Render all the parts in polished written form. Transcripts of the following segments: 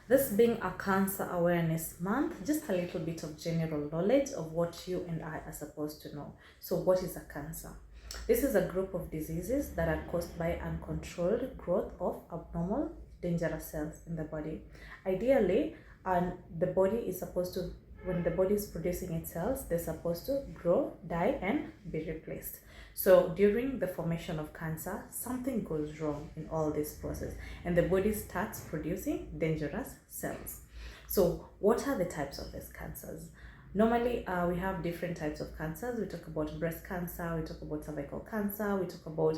This being a Cancer Awareness Month, just a little bit of general knowledge of what you and I are supposed to know. So, what is a cancer? This is a group of diseases that are caused by uncontrolled growth of abnormal, dangerous cells in the body. Ideally, and the body is supposed to, when the body is producing its cells, they're supposed to grow, die, and be replaced. So during the formation of cancer, something goes wrong in all this process, and the body starts producing dangerous cells. So what are the types of these cancers? Normally, we have different types of cancers. We talk about breast cancer, we talk about cervical cancer, we talk about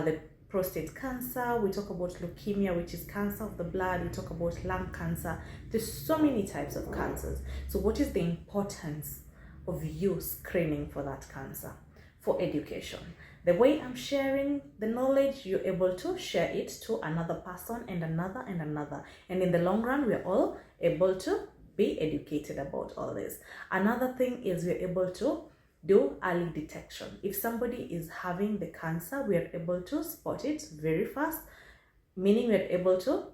the prostate cancer, we talk about leukemia, which is cancer of the blood, we talk about lung cancer. There's so many types of cancers. So what is the importance of you screening for that cancer? For education. The way I'm sharing the knowledge, you're able to share it to another person and another and another. And in the long run, we're all able to be educated about all this. Another thing is we're able to do early detection. If somebody is having the cancer, we are able to spot it very fast, meaning we're able to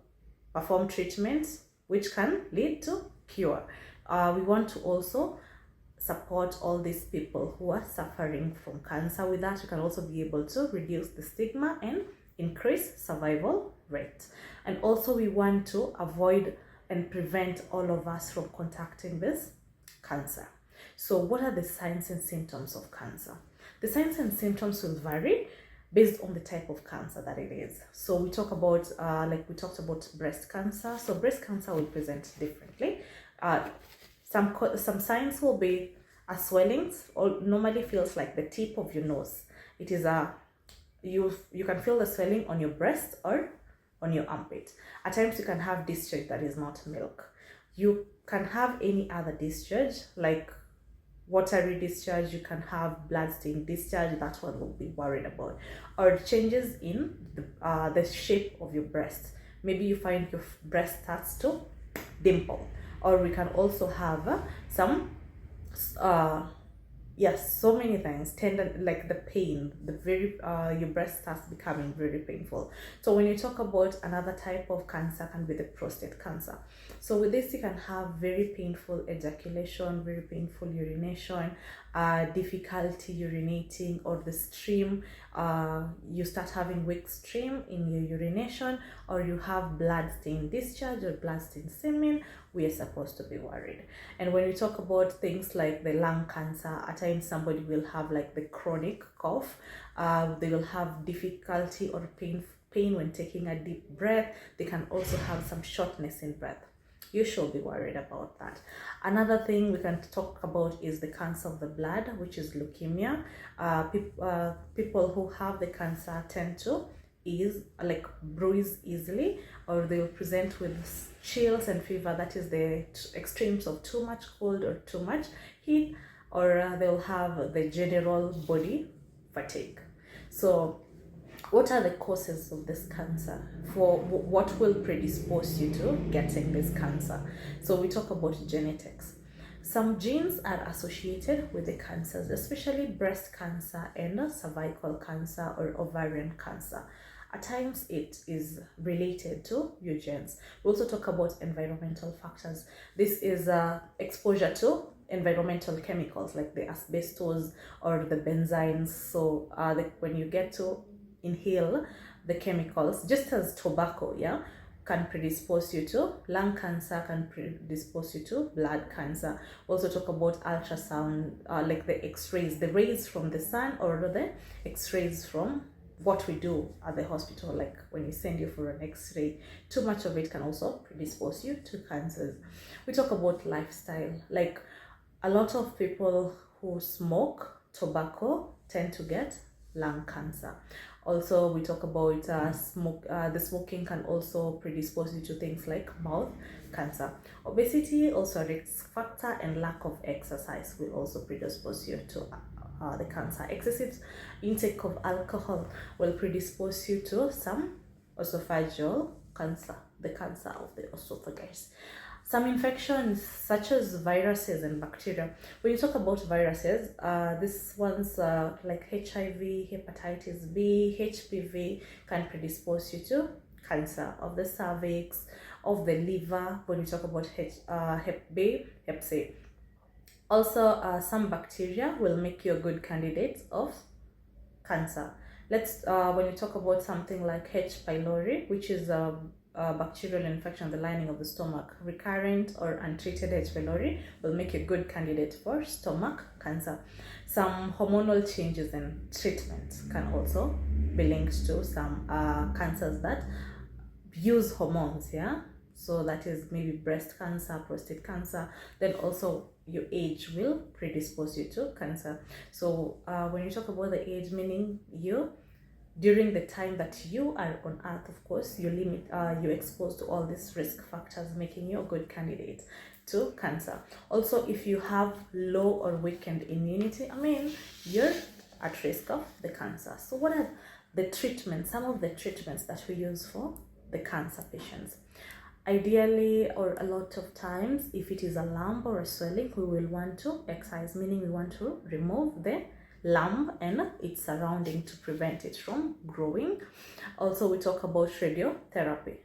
perform treatments which can lead to cure. We want to also support all these people who are suffering from cancer. With that, you can also be able to reduce the stigma and increase survival rate. And also we want to avoid and prevent all of us from contacting this cancer. So what are the signs and symptoms of cancer? The signs and symptoms will vary based on the type of cancer that it is. So we talk about, like we talked about breast cancer. So breast cancer will present differently. Some signs will be a swelling, or normally feels like the tip of your nose. It is you can feel the swelling on your breast or on your armpit. At times you can have discharge that is not milk. You can have any other discharge like watery discharge. You can have blood-stained discharge. That one will be worried about. Or changes in the shape of your breast. Maybe you find your breast starts to dimple. Or we can also have some yes, so many things. Tendon, like the pain, the very your breast starts becoming very painful. So when you talk about another type of cancer, can be the prostate cancer. So with this, you can have very painful ejaculation, very painful urination, difficulty urinating, or the stream, you start having weak stream in your urination, or you have blood stained discharge or blood stained semen. We are supposed to be worried. And when we talk about things like the lung cancer, at times somebody will have like the chronic cough. They will have difficulty or pain when taking a deep breath. They can also have some shortness in breath. You should be worried about that. Another thing we can talk about is the cancer of the blood, which is leukemia. People who have the cancer tend to bruise easily, or they'll present with chills and fever. That is the extremes of too much cold or too much heat, or they'll have the general body fatigue. So what are the causes of this cancer? For what will predispose you to getting this cancer? So we talk about genetics. Some genes are associated with the cancers, especially breast cancer and cervical cancer or ovarian cancer. At times it is related to your genes. We also talk about environmental factors. This is exposure to environmental chemicals like the asbestos or the benzenes. So when you get to inhale the chemicals, just as tobacco, can predispose you to lung cancer, can predispose you to blood cancer. We also talk about ultrasound, like the x-rays, the rays from the sun, or the x-rays from what we do at the hospital, like when we send you for an x-ray. Too much of it can also predispose you to cancers. We talk about lifestyle, like a lot of people who smoke tobacco tend to get lung cancer. Also, we talk about the smoking can also predispose you to things like mouth cancer. Obesity, also a risk factor, and lack of exercise will also predispose you to the cancer. Excessive intake of alcohol will predispose you to some esophageal cancer, the cancer of the esophagus. Some infections such as viruses and bacteria. When you talk about viruses, these ones like HIV, hepatitis B, HPV can predispose you to cancer of the cervix, of the liver when we talk about Hep B, Hep C. Also, some bacteria will make you a good candidate of cancer. Let's when you talk about something like H. pylori, which is a bacterial infection of the lining of the stomach, recurrent or untreated H. pylori will make you a good candidate for stomach cancer. Some hormonal changes in treatment can also be linked to some cancers that use hormones, yeah. So that is maybe breast cancer, prostate cancer. Then also your age will predispose you to cancer. So when you talk about the age, meaning you during the time that you are on earth, of course, you're exposed to all these risk factors, making you a good candidate to cancer. Also, if you have low or weakened immunity, you're at risk of the cancer. So what are the treatments, some of the treatments that we use for the cancer patients? Ideally, or a lot of times, if it is a lump or a swelling, we will want to excise, meaning we want to remove the lump and its surrounding to prevent it from growing. Also, we talk about radiotherapy.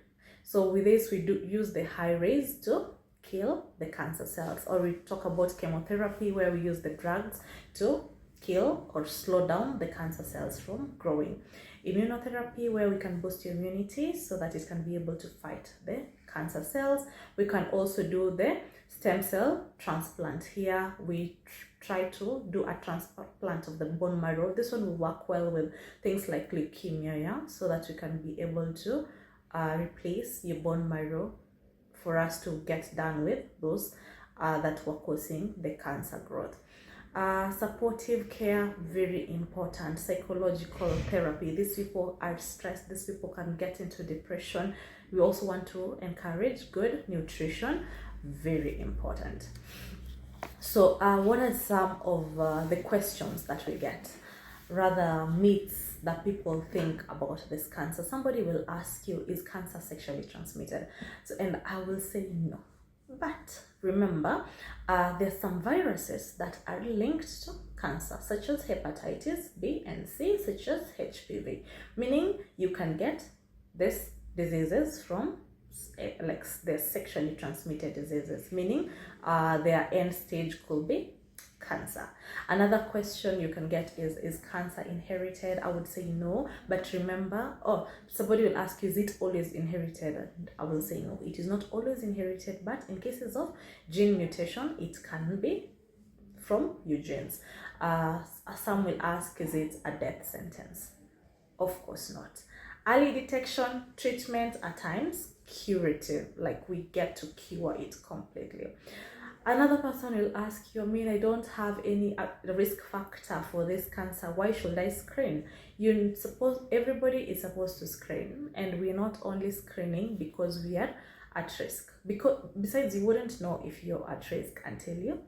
So with this, we do use the high rays to kill the cancer cells. Or we talk about chemotherapy, where we use the drugs to kill or slow down the cancer cells from growing. Immunotherapy, where we can boost your immunity so that it can be able to fight the cancer cells. We can also do the stem cell transplant. Here we try to do a transplant of the bone marrow. This one will work well with things like leukemia, yeah, so that we can be able to replace your bone marrow for us to get done with those that were causing the cancer growth. Supportive care, very important. Psychological therapy. These people are stressed. These people can get into depression. We also want to encourage good nutrition, very important. So what are some of the questions that we get, rather myths that people think about this cancer? Somebody will ask you, is cancer sexually transmitted? So, and I will say no. But remember, there's some viruses that are linked to cancer, such as hepatitis B and C, such as HPV, meaning you can get these diseases from like they're sexually transmitted diseases, meaning their end stage could be cancer. Another question you can get is cancer inherited? I would say no, but remember, somebody will ask you, is it always inherited? I will say no, it is not always inherited, but in cases of gene mutation, it can be from your genes. Some will ask, is it a death sentence? Of course not. Early detection, treatment, at times curative, like we get to cure it completely. Another person will ask you, I don't have any risk factor for this cancer, why should I screen? Everybody is supposed to screen, and we're not only screening because we are at risk. Because besides, you wouldn't know if you're at risk until you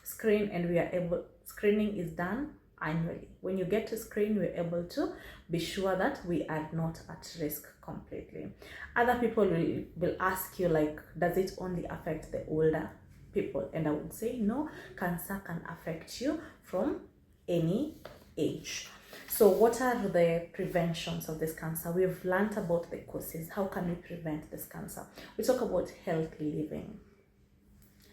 screen, and screening is done annually. When you get to screen, we're able to be sure that we are not at risk completely. Other people will ask you, like, does it only affect the older people? And I would say no, cancer can affect you from any age. So what are the preventions of this cancer? We've learned about the causes. How can we prevent this cancer? We talk about healthy living.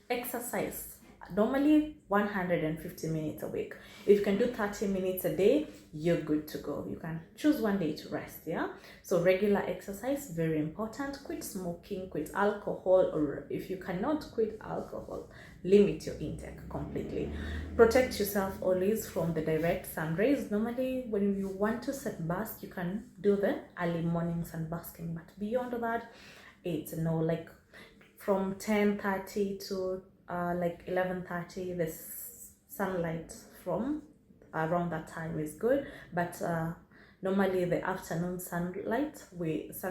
Exercise, normally 150 minutes a week. If you can do 30 minutes a day, you're good to go. You can choose one day to rest, yeah? So regular exercise, very important. Quit smoking, quit alcohol, or if you cannot quit alcohol, limit your intake completely. Protect yourself always from the direct sun rays. Normally, when you want to sunbask, you can do the early morning sunbasking, but beyond that, it's no, like from 10:30 to like 11:30, the sunlight from around that time is good, but normally the afternoon sun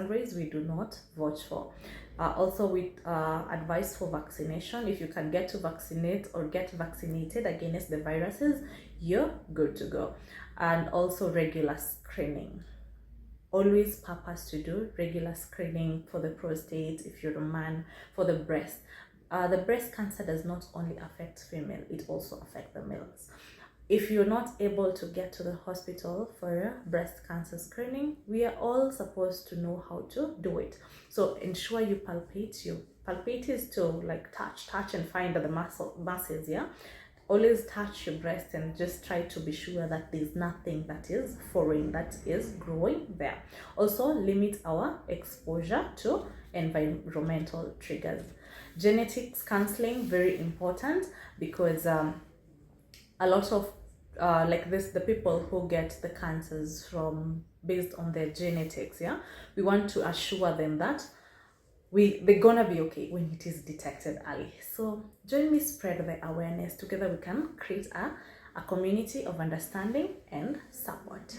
rays we do not watch for. Also, we advise for vaccination. If you can get to vaccinate or get vaccinated against the viruses, you're good to go. And also regular screening. Always purpose to do regular screening for the prostate, if you're a man, for the breast. The breast cancer does not only affect female, it also affects the males. if you're not able to get to the hospital for a breast cancer screening, we are all supposed to know how to do it. So ensure you palpate. You palpate is to like touch and find the masses, yeah. Always touch your breast and just try to be sure that there's nothing that is foreign that is growing there. Also, limit our exposure to environmental triggers. Genetics counseling, very important, because a lot of like this, the people who get the cancers from based on their genetics, yeah, we want to assure them that they're gonna be okay when it is detected early. So join me, spread the awareness. Together we can create a community of understanding and support.